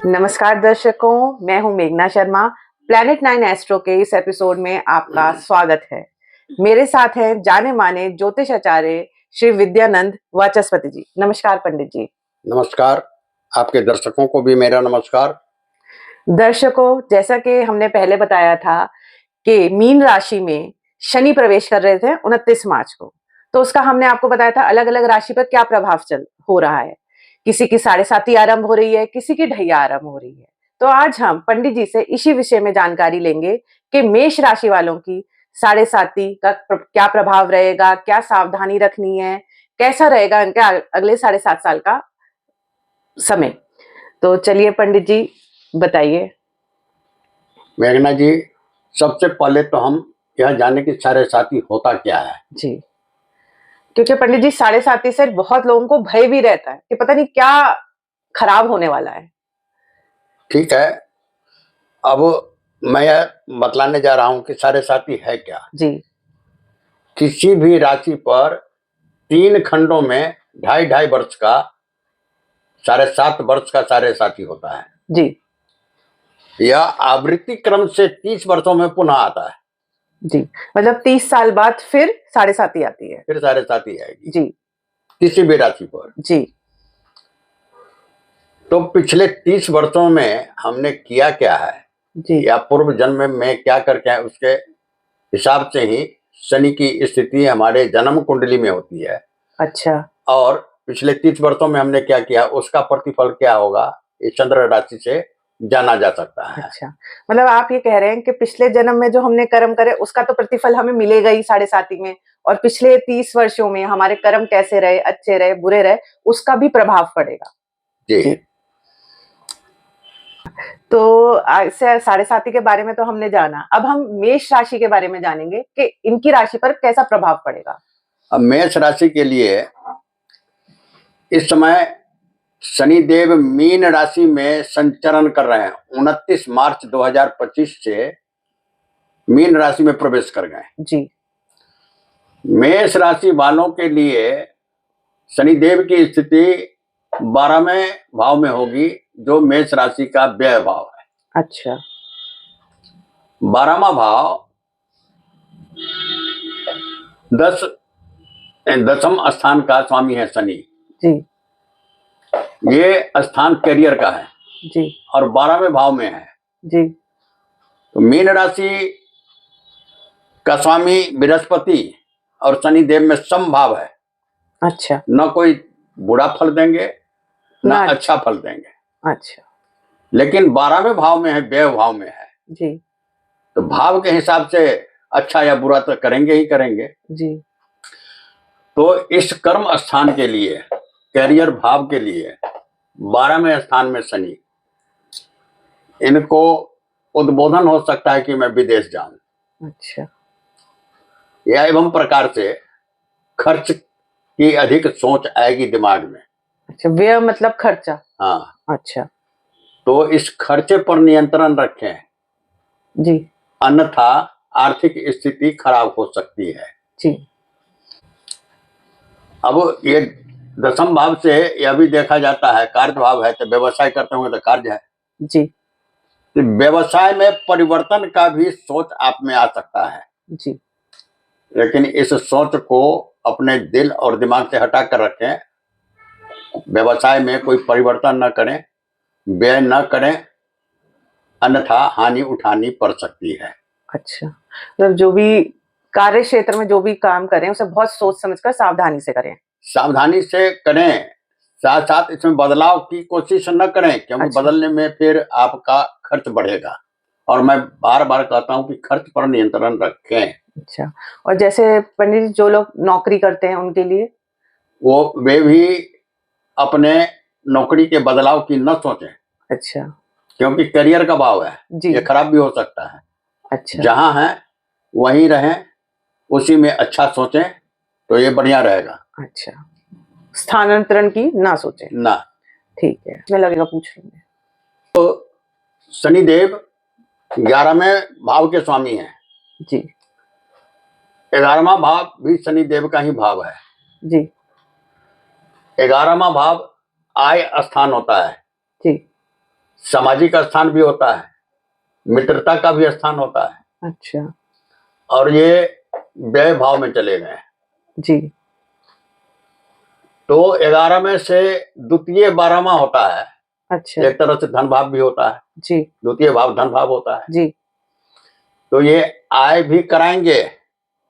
नमस्कार दर्शकों, मैं हूं मेघना शर्मा। प्लैनेट 9 एस्ट्रो के इस एपिसोड में आपका स्वागत है। मेरे साथ हैं जाने माने ज्योतिष आचार्य श्री विद्यानंद वाचस्पति जी। नमस्कार पंडित जी। नमस्कार। आपके दर्शकों को भी मेरा नमस्कार। दर्शकों, जैसा कि हमने पहले बताया था कि मीन राशि में शनि प्रवेश कर रहे थे 29 मार्च को, तो उसका हमने आपको बताया था अलग अलग राशि पर क्या प्रभाव हो रहा है। किसी की 7.5 आरंभ हो रही है, किसी की ढैया आरंभ हो रही है। तो आज हम पंडित जी से इसी विषय में जानकारी लेंगे कि मेष राशि वालों की 7.5 का क्या प्रभाव रहेगा, क्या सावधानी रखनी है, कैसा रहेगा इनका अगले 7.5 साल का समय। तो चलिए पंडित जी बताइए। मेघना जी, सबसे पहले तो हम यह जाने कि 7.5 होता क्या है। जी, क्योंकि पंडित जी 7.5 से बहुत लोगों को भय भी रहता है कि पता नहीं क्या खराब होने वाला है। ठीक है, अब मैं यह बतलाने जा रहा हूं कि 7.5 है क्या। जी। किसी भी राशि पर 3 खंडों में 2.5 वर्ष का 7.5 वर्ष का 7.5 होता है। जी। यह आवृत्ति क्रम से 30 वर्षों में पुनः आता है। जी, मतलब 30 साल बाद फिर 7.5 आती है। फिर 7.5 आएगी जी। किसी भी राशि पर। जी। तो पिछले 30 वर्षों में हमने किया क्या है जी। या पूर्व जन्म में क्या करके है, उसके हिसाब से ही शनि की स्थिति हमारे जन्म कुंडली में होती है। अच्छा। और पिछले 30 वर्षों में हमने क्या किया, उसका प्रतिफल क्या होगा, ये चंद्र राशि से जाना जा सकता है। अच्छा, मतलब आप ये कह रहे हैं कि पिछले जन्म में जो हमने कर्म करे उसका तो प्रतिफल हमें मिलेगा ही 7.5 में, और पिछले 30 वर्षों में हमारे कर्म कैसे रहे, अच्छे रहे, बुरे रहे, उसका भी प्रभाव पड़ेगा। जी। तो से 7.5 के बारे में तो हमने जाना। अब हम मेष राशि के बारे में जानेंगे कि इनकी राशि पर कैसा प्रभाव पड़ेगा। अब मेष राशि के लिए इस समय शनिदेव मीन राशि में संचरण कर रहे हैं। 29 मार्च 2025 से मीन राशि में प्रवेश कर गए। जी। मेष राशि वालों के लिए शनिदेव की स्थिति 12वें भाव में होगी, जो मेष राशि का व्यय भाव है। अच्छा। 12वां भाव 10म स्थान का स्वामी है शनि। जी। ये स्थान करियर का है। जी। और 12वें भाव में है। जी। तो मीन राशि का स्वामी बृहस्पति और शनिदेव में समभाव है। अच्छा। न कोई बुरा फल देंगे न अच्छा फल देंगे। अच्छा। लेकिन 12वें भाव में है, व्यय भाव में है। जी। तो भाव के हिसाब से अच्छा या बुरा तो करेंगे ही करेंगे। जी। तो इस कर्म स्थान के लिए, कैरियर भाव के लिए 12वें स्थान में शनि, इनको उद्बोधन हो सकता है कि मैं विदेश जाऊं। अच्छा। या एवं प्रकार से खर्च की अधिक सोच आएगी दिमाग में। अच्छा, व्यय मतलब खर्चा। हाँ। अच्छा। तो इस खर्चे पर नियंत्रण रखें। जी। अन्यथा आर्थिक स्थिति खराब हो सकती है। जी। अब ये 10म भाव से यह भी देखा जाता है, कार्य भाव है, तो व्यवसाय करते होंगे तो कार्य है। जी। तो व्यवसाय में परिवर्तन का भी सोच आप में आ सकता है। जी। लेकिन इस सोच को अपने दिल और दिमाग से हटा कर रखें। व्यवसाय में कोई परिवर्तन न करें, व्यय न करें, अन्यथा हानि उठानी पड़ सकती है। अच्छा, मतलब जो भी कार्य क्षेत्र में जो भी काम करें उसे बहुत सोच समझकर सावधानी से करें। सावधानी से करें, साथ साथ इसमें बदलाव की कोशिश न करें, क्योंकि अच्छा। बदलने में फिर आपका खर्च बढ़ेगा। और मैं बार बार कहता हूं कि खर्च पर नियंत्रण रखें। अच्छा, और जैसे पंडित जी जो लोग नौकरी करते हैं उनके लिए वे भी अपने नौकरी के बदलाव की न सोचें। अच्छा। क्योंकि करियर का भाव है, जी। ये खराब भी हो सकता है। अच्छा। जहां है वहीं रहें, उसी में अच्छा सोचें तो ये बढ़िया रहेगा। अच्छा, स्थानांतरण की ना सोचें ना। ठीक है, मैं लगेगा पूछ लूंगी। तो शनिदेव 11वें भाव के स्वामी हैं। जी। 11वां भाव भी शनिदेव का ही भाव है। जी। 11वां भाव आय स्थान होता है। जी। सामाजिक स्थान भी होता है, मित्रता का भी स्थान होता है, अच्छा और ये व्यय भाव में चले गए। जी। तो 11 में से द्वितीय 12वां होता है, अच्छा एक तरह से धन भाव भी होता है, जी द्वितीय भाव धन भाव होता है। जी। तो ये आय भी कराएंगे,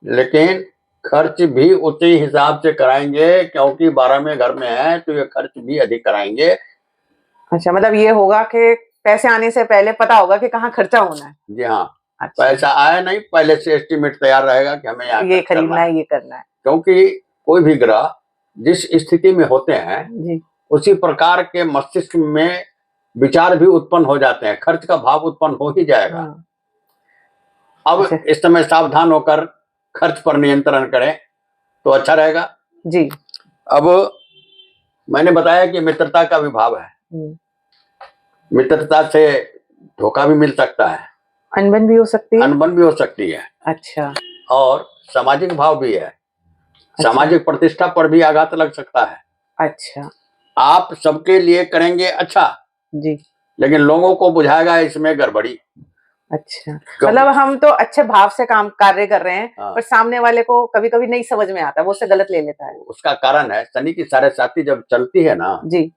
लेकिन खर्च भी उसी हिसाब से कराएंगे, क्योंकि 12वें घर में है तो ये खर्च भी अधिक कराएंगे। अच्छा, मतलब ये होगा कि पैसे आने से पहले पता होगा कि कहाँ खर्चा होना है। जी हाँ, अच्छा, पैसा आया नहीं, पहले से एस्टीमेट तैयार रहेगा कि हमें यहाँ ये खर्च करना खरीदना है। है, ये करना है। क्योंकि कोई भी ग्रह जिस स्थिति में होते हैं जी उसी प्रकार के मस्तिष्क में विचार भी उत्पन्न हो जाते हैं, खर्च का भाव उत्पन्न हो ही जाएगा। हाँ। अब अच्छा इस समय सावधान होकर खर्च पर नियंत्रण करें तो अच्छा रहेगा। जी। अब मैंने बताया कि मित्रता का भी भाव है, मित्रता से धोखा भी मिल सकता है, अनबन भी हो सकती है। अनबन भी हो सकती है, अच्छा और सामाजिक भाव भी है, सामाजिक प्रतिष्ठा पर भी आघात लग सकता है। अच्छा आप सबके लिए करेंगे अच्छा, जी। लेकिन लोगों को बुझाएगा इसमें गड़बड़ी। अच्छा, मतलब हम तो अच्छे भाव से काम कार्य कर रहे हैं, हाँ। पर सामने वाले को कभी कभी नहीं समझ में आता, वो उससे गलत ले लेता है। उसका कारण है शनि की साढ़े साती जब चलती है ना, जी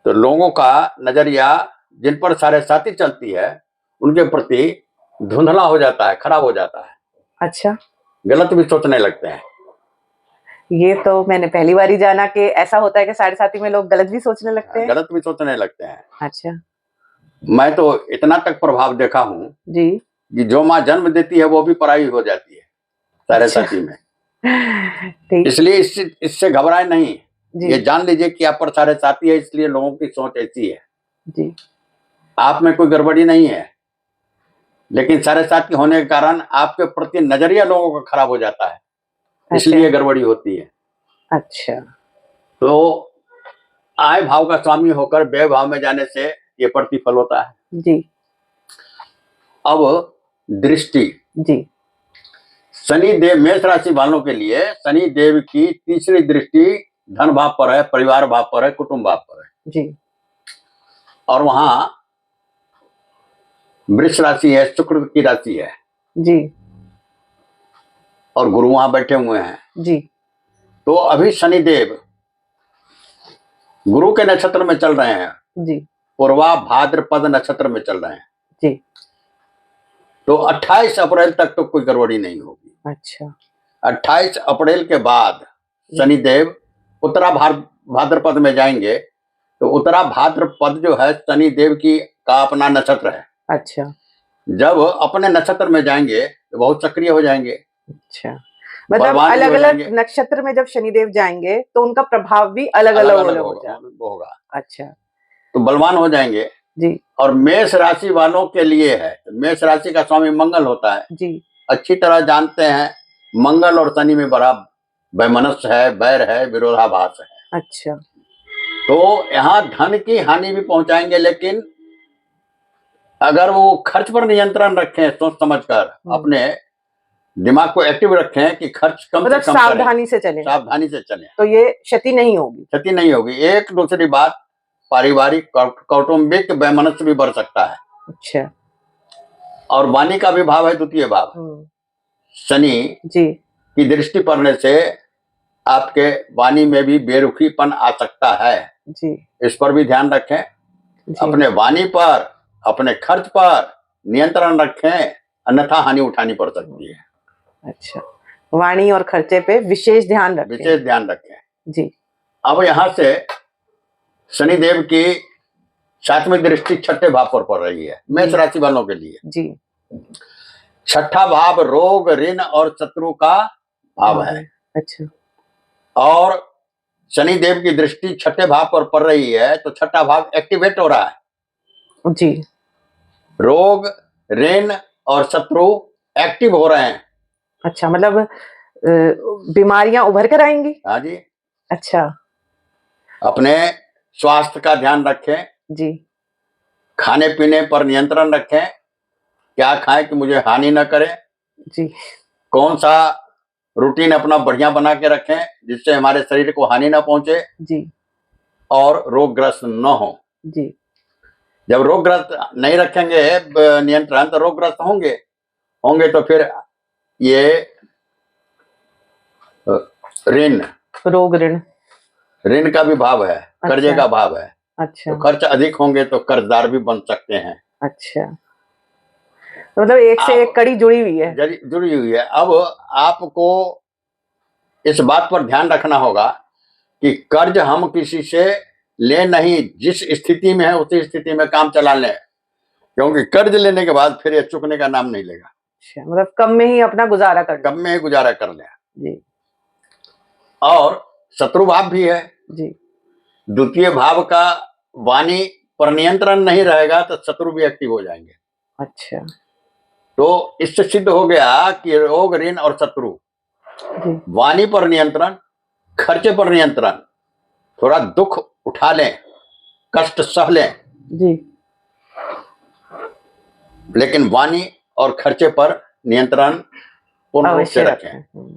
तो लोगों का नजरिया जिन पर साढ़े साती चलती है उनके प्रति धुंधला हो जाता है, खराब हो जाता है, अच्छा, गलत भी सोचने लगते हैं। ये तो मैंने पहली बार ही जाना कि ऐसा होता है कि साढ़े साथी में लोग गलत भी सोचने लगते हैं। गलत भी सोचने लगते हैं। अच्छा मैं तो इतना तक प्रभाव देखा हूं जी। कि जो माँ जन्म देती है वो भी पराई हो जाती है साढ़े अच्छा। साती में। ठीक इसलिए इससे घबराए नहीं, जी ये जान लीजिए कि आप पर साढ़े साती है, इसलिए लोगों की सोच ऐसी है। जी। आप में कोई गड़बड़ी नहीं है, लेकिन साढ़े साती होने के कारण आपके प्रति नजरिया लोगों का खराब हो जाता है, इसलिए गड़बड़ी होती है। अच्छा तो आय भाव का स्वामी होकर व्यय भाव में जाने से ये प्रतिफल होता है। जी अब दृष्टि, जी। शनि देव मेष राशि वालों के लिए शनि देव की तीसरी दृष्टि धन भाव पर है, परिवार भाव पर है, कुटुंब भाव पर है, जी और वहां वृष राशि है, शुक्र की राशि है, जी और गुरु वहां बैठे हुए हैं। जी। तो अभी शनि देव गुरु के नक्षत्र में चल रहे हैं, जी पूर्वा भाद्रपद नक्षत्र में चल रहे हैं। जी। तो 28 अप्रैल तक तो कोई गड़बड़ी नहीं होगी। अच्छा 28 अप्रैल के बाद शनि देव उत्तरा भाद्रपद में जाएंगे, तो उत्तरा भाद्रपद जो है शनि देव की का अपना नक्षत्र है। अच्छा जब अपने नक्षत्र में जाएंगे तो बहुत सक्रिय हो जाएंगे। अच्छा, मतलब बलवान भी अलग हो अलग जाएंगे। नक्षत्र में जब शनिदेव जाएंगे तो उनका प्रभाव भी अलग अलग होगा। अच्छा तो बलवान हो जाएंगे। जी और मेष राशि वालों के लिए है, मेष राशि का स्वामी मंगल होता है। जी। अच्छी तरह जानते हैं मंगल और शनि में बड़ा वैमनस्य है, बैर है, विरोधाभास है। अच्छा तो यहाँ धन की हानि भी पहुंचाएंगे, लेकिन अगर वो खर्च पर नियंत्रण रखें, सोच समझकर अपने दिमाग को एक्टिव रखें कि खर्च कम मतलब से कम सावधानी से चले, सावधानी से चलें, तो ये क्षति नहीं होगी। क्षति नहीं होगी। एक दूसरी बात, पारिवारिक कौटुंबिक वैमनस्य भी बढ़ सकता है। अच्छा। और वाणी का भी भाव है द्वितीय भाव, शनि जी की दृष्टि पड़ने से आपके वाणी में भी बेरुखीपन आ सकता है जी। इस पर भी ध्यान रखें। अपने वाणी पर, अपने खर्च पर नियंत्रण रखें, अन्यथा हानि उठानी पड़ सकती है। अच्छा, वाणी और खर्चे पे विशेष ध्यान रखें। विशेष ध्यान रखें जी। अब यहां से शनिदेव की 7वीं दृष्टि छठे भाव पर पड़ रही है मेष राशि वालों के लिए। जी। छठा भाव रोग, ऋण और शत्रु का भाव है। अच्छा। और शनिदेव की दृष्टि छठे भाव पर पड़ रही है, तो छठा भाव एक्टिवेट हो रहा है। जी। रोग, ऋण और शत्रु एक्टिव हो रहे हैं। अच्छा, मतलब बीमारियां उभर कर आएंगी। हाँ जी। अच्छा। अपने स्वास्थ्य का ध्यान रखें, जी। खाने पीने पर नियंत्रण रखें, क्या खाएं कि मुझे हानि न करे। जी। कौन सा रूटीन अपना बढ़िया बना के रखें जिससे हमारे शरीर को हानि ना पहुंचे जी। और रोगग्रस्त न हो। जी। जब रोगग्रस्त नहीं रखेंगे नियंत्रण तो रोगग्रस्त होंगे तो फिर ये ऋण रोग ऋण। ऋण का भी भाव है, कर्जे अच्छा। का भाव है। अच्छा। तो खर्च अधिक होंगे तो कर्जदार भी बन सकते हैं। अच्छा, तो मतलब एक से एक कड़ी जुड़ी हुई है। जुड़ी हुई है। अब आपको इस बात पर ध्यान रखना होगा कि कर्ज हम किसी से ले नहीं, जिस स्थिति में है उसी स्थिति में काम चला लें, क्योंकि कर्ज लेने के बाद फिर ये चुकने का नाम नहीं लेगा। अच्छा, मतलब कम में ही अपना गुजारा कर कम में ही गुजारा कर लें। जी। और शत्रु भाव भी है जी। द्वितीय भाव का, वाणी पर नियंत्रण नहीं रहेगा तो शत्रु भी एक्टिव हो जाएंगे। अच्छा। तो इससे सिद्ध हो गया कि रोग ऋण और शत्रु, जी। वाणी पर नियंत्रण, खर्चे पर नियंत्रण, थोड़ा दुख उठा लें, कष्ट सह लें जी। लेकिन वाणी और खर्चे पर नियंत्रण पूर्ण रूप से अवश्य रखें।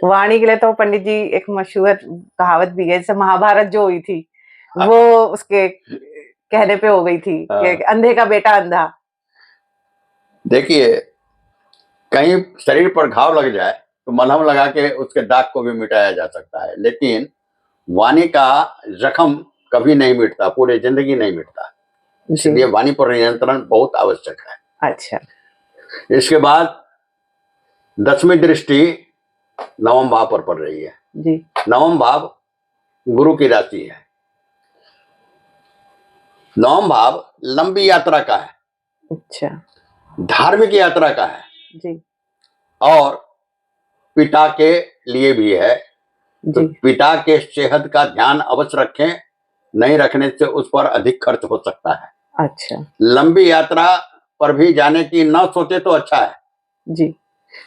वाणी के लिए तो पंडित जी एक मशहूर कहावत भी है, जैसे महाभारत जो हुई थी वो उसके कहने पे हो गई थी कि अंधे का बेटा अंधा। देखिए, कहीं शरीर पर घाव लग जाए तो मलहम लगा के उसके दाग को भी मिटाया जा सकता है, लेकिन वाणी का जख्म कभी नहीं मिटता, पूरी जिंदगी नहीं मिटता। इसलिए वाणी पर नियंत्रण बहुत आवश्यक है। अच्छा। इसके बाद 10वीं दृष्टि नवम भाव पर पड़ रही है जी। नवम भाव गुरु की राशि है। नवम भाव लंबी यात्रा का है। अच्छा। धार्मिक यात्रा का है जी। और पिता के लिए भी है। तो पिता के सेहत का ध्यान अवश्य रखें, नहीं रखने से उस पर अधिक खर्च हो सकता है। अच्छा। लंबी यात्रा पर भी जाने की न सोचे तो अच्छा है जी,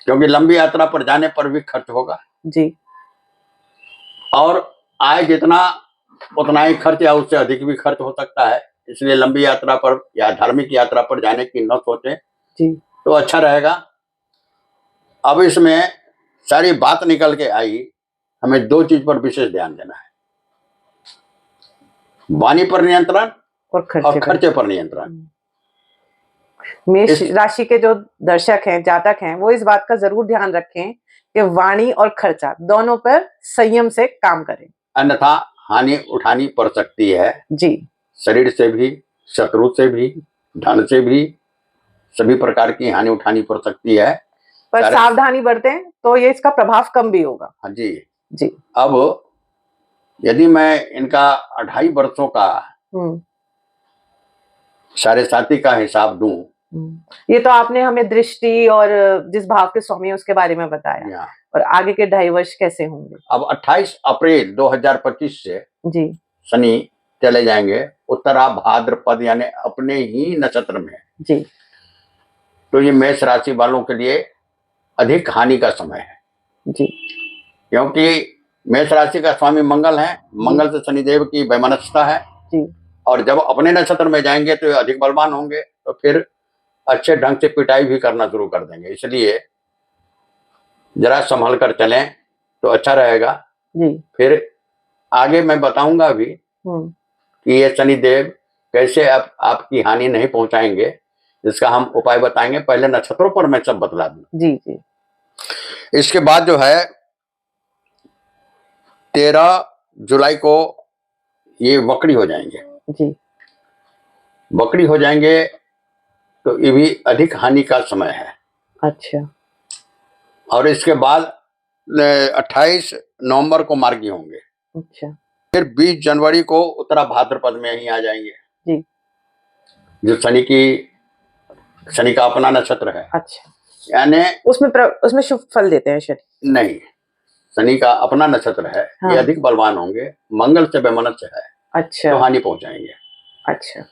क्योंकि लंबी यात्रा पर जाने पर भी खर्च होगा जी। और आय जितना उतना ही खर्च या उससे अधिक भी खर्च हो सकता है। इसलिए लंबी यात्रा पर या धार्मिक यात्रा पर जाने की न सोचें जी। तो अच्छा रहेगा। अब इसमें सारी बात निकल के आई, हमें दो चीज पर विशेष ध्यान देना है, वाणी पर नियंत्रण और खर्चे पर नियंत्रण। मेष राशि के जो दर्शक हैं, जातक हैं, वो इस बात का जरूर ध्यान रखें कि वाणी और खर्चा दोनों पर संयम से काम करें, अन्यथा हानि उठानी पड़ सकती है। जी। शरीर से भी, शत्रु से भी, धन से भी, सभी प्रकार की हानि उठानी पड़ सकती है। पर सावधानी बरतें तो ये इसका प्रभाव कम भी होगा। हाँ जी। जी। अब यदि मैं इनका 2.5 वर्षों का साढ़े साथी का हिसाब दूं, ये तो आपने हमें दृष्टि और जिस भाव के स्वामी है उसके बारे में बताया, और आगे के 2.5 वर्ष कैसे होंगे। अब 28 अप्रैल 2025 से जी शनि चले जाएंगे उत्तरा भाद्रपद यानी अपने ही नक्षत्र में। जी। तो ये मेष राशि वालों के लिए अधिक हानि का समय है जी, क्योंकि मेष राशि का स्वामी मंगल है। मंगल से शनिदेव की वैमनस्यता है जी। और जब अपने नक्षत्र में जाएंगे तो अधिक बलवान होंगे, तो फिर अच्छे ढंग से पिटाई भी करना शुरू कर देंगे। इसलिए जरा संभल कर चलें तो अच्छा रहेगा जी। फिर आगे मैं बताऊंगा भी कि ये शनिदेव कैसे आपकी हानि नहीं पहुंचाएंगे, इसका हम उपाय बताएंगे। पहले नक्षत्रों पर मैं सब बतला दूं। जी जी। इसके बाद जो है 13 जुलाई को ये वक्री हो जाएंगे जी। वक्री हो जाएंगे तो ये भी अधिक हानि का समय है। अच्छा। और इसके बाद 28 नवंबर को मार्गी होंगे। अच्छा। फिर 20 जनवरी को उत्तरा भाद्रपद में ही आ जाएंगे जी, जो शनि का अपना नक्षत्र है। अच्छा। यानी उसमें शुभ फल देते हैं शनि? नहीं, शनि का अपना नक्षत्र है। हाँ। ये अधिक बलवान होंगे, मंगल से वैमनस्य है। अच्छा। तो हानि पहुंचाएंगे। अच्छा।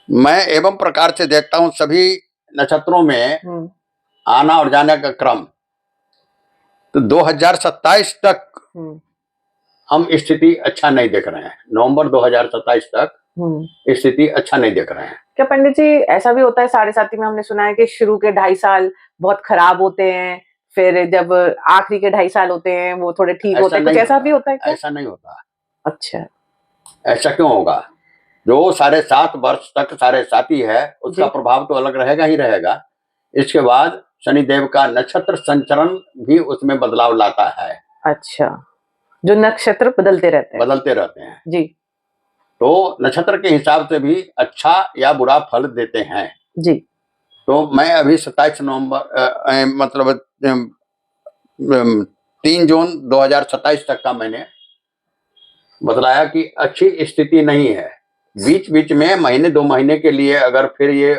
मैं एवं प्रकार से देखता हूं सभी नक्षत्रों में आना और जाने का क्रम, तो 2027 तक हम स्थिति अच्छा नहीं देख रहे हैं। नवंबर 2027 तक स्थिति अच्छा नहीं देख रहे हैं। क्या पंडित जी ऐसा भी होता है साढ़े साथी में हमने सुना है कि शुरू के 2.5 साल बहुत खराब होते हैं, फिर जब आखिरी के 2.5 साल होते हैं वो थोड़े ठीक होते हैं, कुछ ऐसा भी होता है क्या? ऐसा नहीं होता। अच्छा। ऐसा क्यों होगा? जो 7.5 वर्ष तक 7.5 है, उसका जी। प्रभाव तो अलग रहेगा ही रहेगा। इसके बाद शनिदेव का नक्षत्र संचरण भी उसमें बदलाव लाता है, अच्छा, जो नक्षत्र बदलते रहते हैं। बदलते रहते हैं। जी। तो नक्षत्र के हिसाब से भी अच्छा या बुरा फल देते हैं। जी। तो मैं अभी 27 नवंबर मतलब 3 जून 2027 तक का मैंने बतलाया कि अच्छी स्थिति नहीं है। बीच बीच में महीने 2 महीने के लिए अगर फिर ये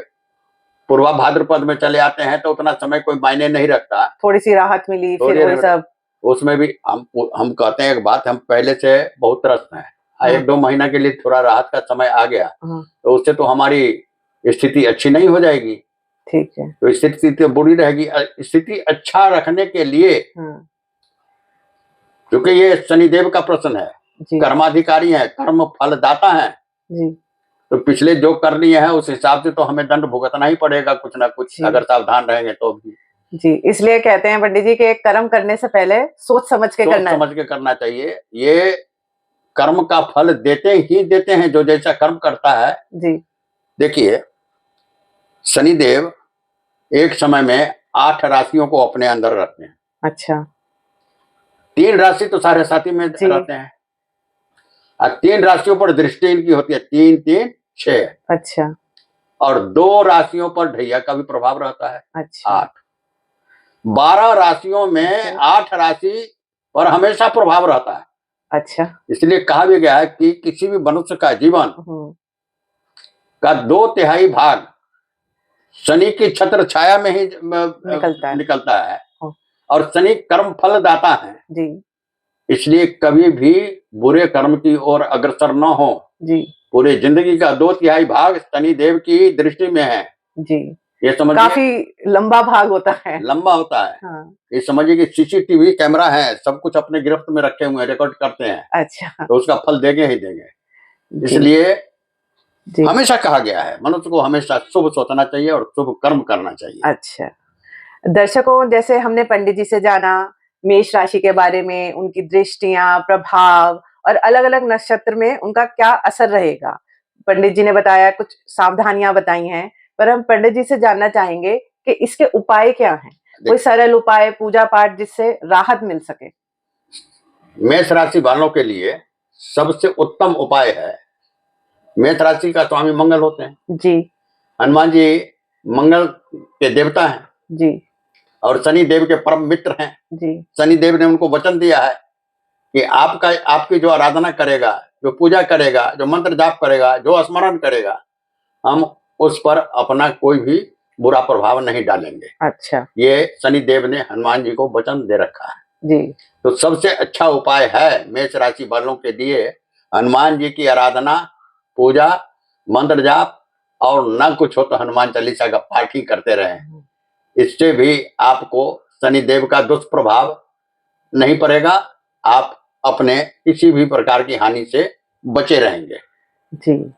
पूर्वा भाद्रपद में चले आते हैं तो उतना समय कोई मायने नहीं रखता। थोड़ी सी राहत मिली, फिर थोड़ी वही सब। उसमें भी हम कहते हैं एक बात, हम पहले से बहुत त्रस्त हैं। हाँ। 1-2 महीना के लिए थोड़ा राहत का समय आ गया, हाँ। तो उससे तो हमारी स्थिति अच्छी नहीं हो जाएगी। ठीक है। तो स्थिति तो बुरी रहेगी। स्थिति अच्छा रखने के लिए, हाँ। क्योंकि ये शनिदेव का प्रश्न है, जी। कर्माधिकारी है, कर्म फलदाता है, जी। तो पिछले जो कर लिए हैं उस हिसाब से तो हमें दंड भुगतना ही पड़ेगा कुछ ना कुछ, जी। अगर सावधान रहेंगे तो भी। जी, इसलिए कहते हैं पंडित जी कि कर्म करने से पहले सोच समझ के सोच करना है। समझ के करना चाहिए। ये कर्म का फल देते ही देते हैं जो जैसा कर्म करता है। जी। देखिए, शनिदेव एक समय में 8 राशियों को अपने अंदर रखते हैं। अच्छा। 3 राशि तो 7.5 में जी। रहते हैं, और 3 राशियों पर दृष्टि इनकी होती है, 3, 3, 6, अच्छा। और 2 राशियों पर ढैया का भी प्रभाव रहता है, अच्छा। 8। 12 राशियों में अच्छा। 8 राशि पर हमेशा प्रभाव रहता है। अच्छा। इसलिए कहा भी गया है कि किसी भी मनुष्य का जीवन का 2/3 भाग शनि की छत्र छाया में ही निकलता है। हाँ। और शनि कर्म फल दाता है। जी। इसलिए कभी भी बुरे कर्म की ओर अग्रसर न हो। जी। पूरे जिंदगी का 2/3 भाग शनि देव की दृष्टि में है। जी। ये समझिए, काफी लंबा भाग होता है। लंबा होता है। हाँ। ये समझिए कि सीसीटीवी कैमरा है, सब कुछ अपने गिरफ्त में रखे हुए हैं, रिकॉर्ड करते हैं। अच्छा। तो उसका फल देंगे ही देंगे। जी। इसलिए जी। हमेशा कहा गया है मनुष्य को हमेशा शुभ सोचना चाहिए और शुभ कर्म करना चाहिए। अच्छा, दर्शकों, जैसे हमने पंडित जी से जाना मेष राशि के बारे में, उनकी दृष्टियां, प्रभाव और अलग-अलग नक्षत्र में उनका क्या असर रहेगा। पंडित जी ने बताया, कुछ सावधानियां बताई हैं, पर हम पंडित जी से जानना चाहेंगे कि इसके उपाय क्या हैं? कोई सरल उपाय, पूजा पाठ जिससे राहत मिल सके। मेष राशि वालों के लिए सबसे उत्तम उपाय है, मेष राशि का स्वामी मंगल होते हैं। जी। हनुमान जी मंगल के देवता हैं। जी। और शनि देव के परम मित्र हैं। जी। शनि देव ने उनको वचन दिया है कि आपकी जो आराधना करेगा, जो पूजा करेगा, जो मंत्र जाप करेगा, जो स्मरण करेगा, हम उस पर अपना कोई भी बुरा प्रभाव नहीं डालेंगे। अच्छा। ये शनि देव ने हनुमान जी को वचन दे रखा है। जी। तो सबसे अच्छा उपाय है मेष राशि वालों के लिए हनुमान जी की आराधना, पूजा, मंत्र जाप, और न कुछ हो तो हनुमान चालीसा का पाठ ही करते रहें। इससे भी आपको शनि देव का दुष्प्रभाव नहीं पड़ेगा, आप अपने किसी भी प्रकार की हानि से बचे रहेंगे। जी।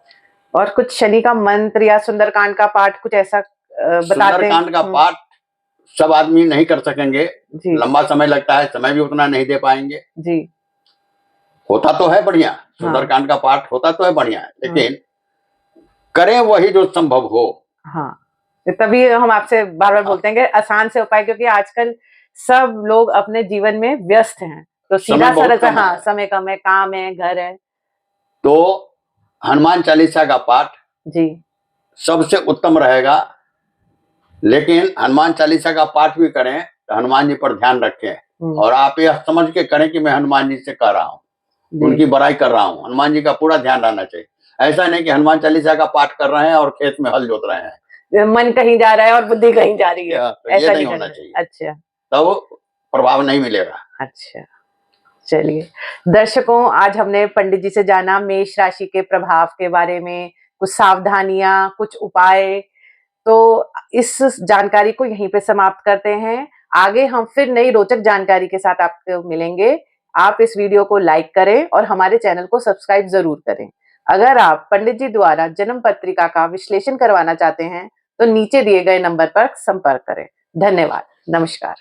और कुछ शनि का मंत्र या सुंदरकांड का पाठ कुछ ऐसा बताते हैं? सुंदरकांड का पाठ सब आदमी नहीं कर सकेंगे, लंबा समय लगता है, समय भी उतना नहीं दे पाएंगे। जी। होता तो है बढ़िया, सुंदरकांड का पाठ होता तो है बढ़िया, लेकिन करें वही जो संभव हो। हाँ, तभी हम आपसे बार बार बोलते हैं कि आसान से उपाय, क्योंकि आजकल सब लोग अपने जीवन में व्यस्त हैं, तो सीधा साधा, हाँ, समय कम है, काम है, घर है। तो हनुमान चालीसा का पाठ जी सबसे उत्तम रहेगा। लेकिन हनुमान चालीसा का पाठ भी करें तो हनुमान जी पर ध्यान रखें, और आप यह समझ के करें कि मैं हनुमान जी से कर रहा हूँ, उनकी बड़ाई कर रहा हूँ। हनुमान जी का पूरा ध्यान रहना चाहिए। ऐसा नहीं कि हनुमान चालीसा का पाठ कर रहे हैं और खेत में हल जोत रहे हैं, मन कहीं जा रहा है और बुद्धि कहीं जा रही है, तो ऐसा नहीं होना चाहिए। अच्छा, तब प्रभाव नहीं मिलेगा। अच्छा, चलिए दर्शकों, आज हमने पंडित जी से जाना मेष राशि के प्रभाव के बारे में, कुछ सावधानियां, कुछ उपाय। तो इस जानकारी को यहीं पे समाप्त करते हैं। आगे हम फिर नई रोचक जानकारी के साथ आपको मिलेंगे। आप इस वीडियो को लाइक करें और हमारे चैनल को सब्सक्राइब जरूर करें। अगर आप पंडित जी द्वारा जन्म पत्रिका का विश्लेषण करवाना चाहते हैं तो नीचे दिए गए नंबर पर संपर्क करें। धन्यवाद, नमस्कार।